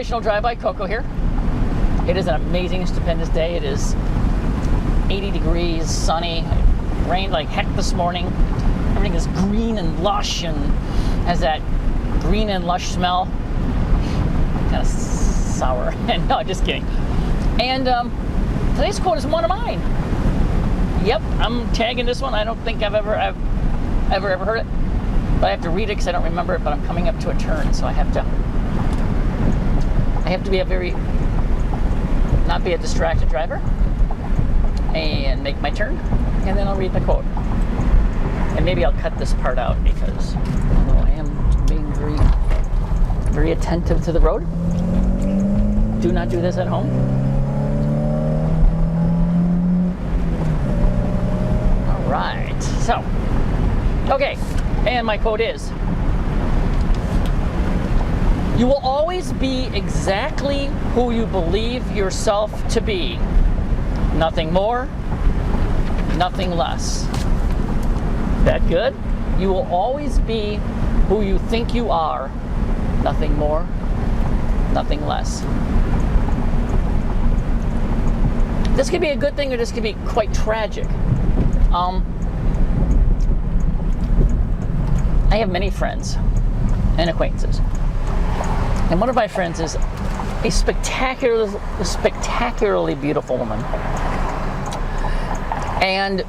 Recreational Drive by Coco here. It is an amazing, stupendous day. It is 80 degrees, sunny. It rained like heck this morning. Everything is green and lush and has that green and lush smell. Kind of sour. No, just kidding. And today's quote is one of mine. Yep, I'm tagging this one. I don't think I've ever heard it. But I have to read it because I don't remember it, but I'm coming up to a turn, so I have to be not be a distracted driver and make my turn, and then I'll read the quote. And maybe I'll cut this part out because although I am being very, very attentive to the road, do not do this at home. All right, so, okay. And my quote is, you will always be exactly who you believe yourself to be. Nothing more, nothing less. That good? You will always be who you think you are. Nothing more, nothing less. This could be a good thing or this could be quite tragic. I have many friends and acquaintances. And one of my friends is a spectacularly beautiful woman. And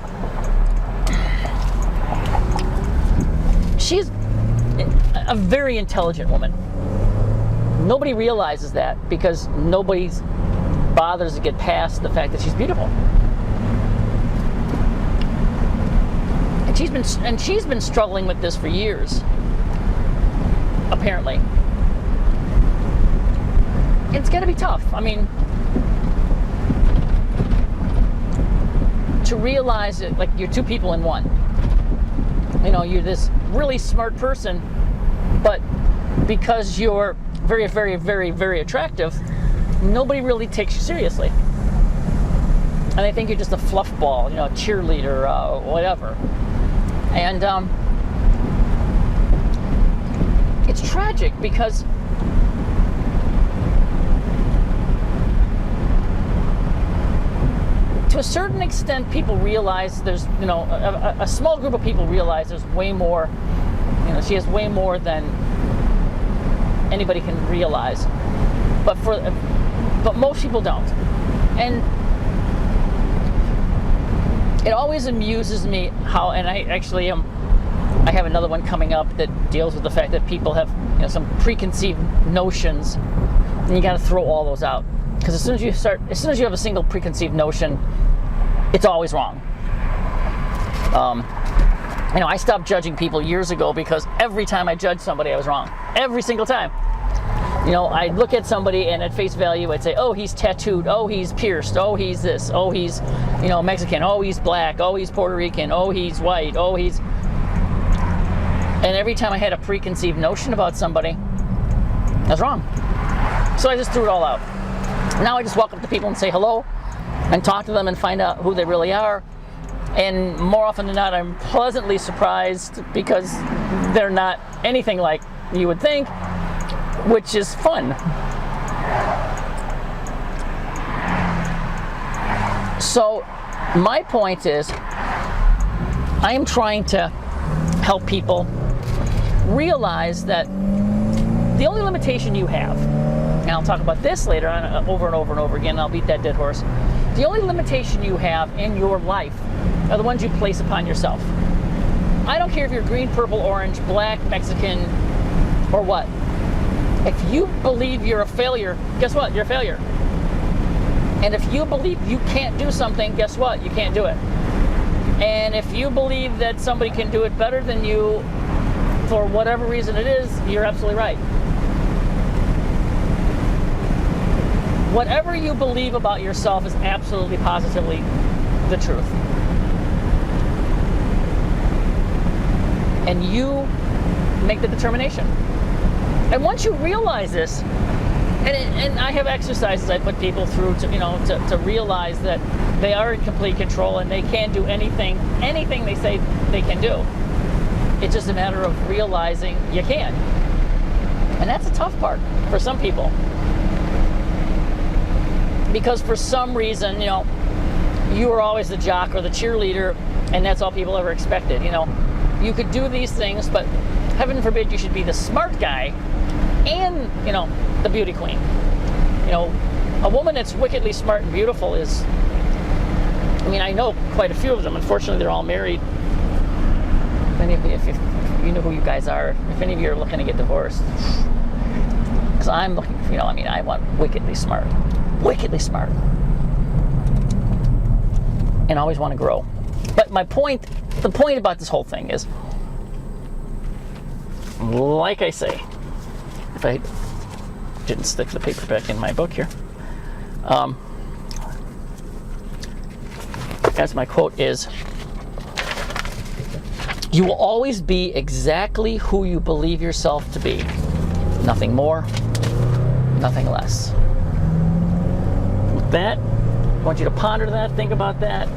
she's a very intelligent woman. Nobody realizes that because nobody bothers to get past the fact that she's beautiful. And she's been struggling with this for years, apparently. It's got to be tough. I mean, to realize that, like, you're two people in one. You know, you're this really smart person, but because you're very, very, very, very attractive, nobody really takes you seriously. And they think you're just a fluff ball, you know, a cheerleader, whatever. And it's tragic because to a certain extent people realize there's, you know, a small group of people realize there's way more, you know, she has way more than anybody can realize. But most people don't. And it always amuses me how, and I have another one coming up that deals with the fact that people have, you know, some preconceived notions, and you got to throw all those out because as soon as you have a single preconceived notion, it's always wrong. You know, I stopped judging people years ago because every time I judged somebody, I was wrong. Every single time. You know, I'd look at somebody and at face value, I'd say, oh, he's tattooed, oh, he's pierced, oh, he's this, oh, he's, you know, Mexican, oh, he's black, oh, he's Puerto Rican, oh, he's white, oh, he's... And every time I had a preconceived notion about somebody, I was wrong. So I just threw it all out. Now I just walk up to people and say hello and talk to them and find out who they really are. And more often than not, I'm pleasantly surprised because they're not anything like you would think, which is fun. So my point is, I am trying to help people realize that the only limitation you have, and I'll talk about this later on over and over and over again, I'll beat that dead horse. The only limitation you have in your life are the ones you place upon yourself. I don't care if you're green, purple, orange, black, Mexican, or what. If you believe you're a failure, guess what? You're a failure. And if you believe you can't do something, guess what? You can't do it. And if you believe that somebody can do it better than you, for whatever reason it is, you're absolutely right. Whatever you believe about yourself is absolutely, positively the truth. And you make the determination. And once you realize this, and I have exercises I put people through to realize that they are in complete control and they can do anything they say they can do. It's just a matter of realizing you can. And that's the tough part for some people. because for some reason, you were always the jock or the cheerleader, and that's all people ever expected. You could do these things, but heaven forbid you should be the smart guy and, the beauty queen. A woman that's wickedly smart and beautiful is, I know quite a few of them. Unfortunately, they're all married. If you know who you guys are, if any of you are looking to get divorced, because I'm looking, I want wickedly smart, and always want to grow. But the point about this whole thing is, like I say, if I didn't stick the paper back in my book here, as my quote is, you will always be exactly who you believe yourself to be. Nothing more, nothing less. With that, I want you to ponder that, think about that,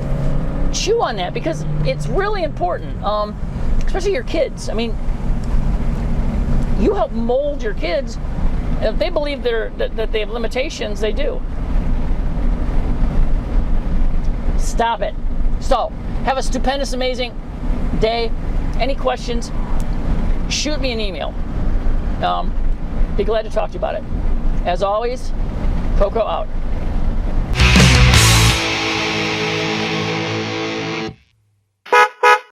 chew on that, because it's really important, especially your kids. You help mold your kids, and if they believe that they have limitations, they do. Stop it. So, have a stupendous, amazing day. Any questions, shoot me an email. Be glad to talk to you about it. As always, Coco out.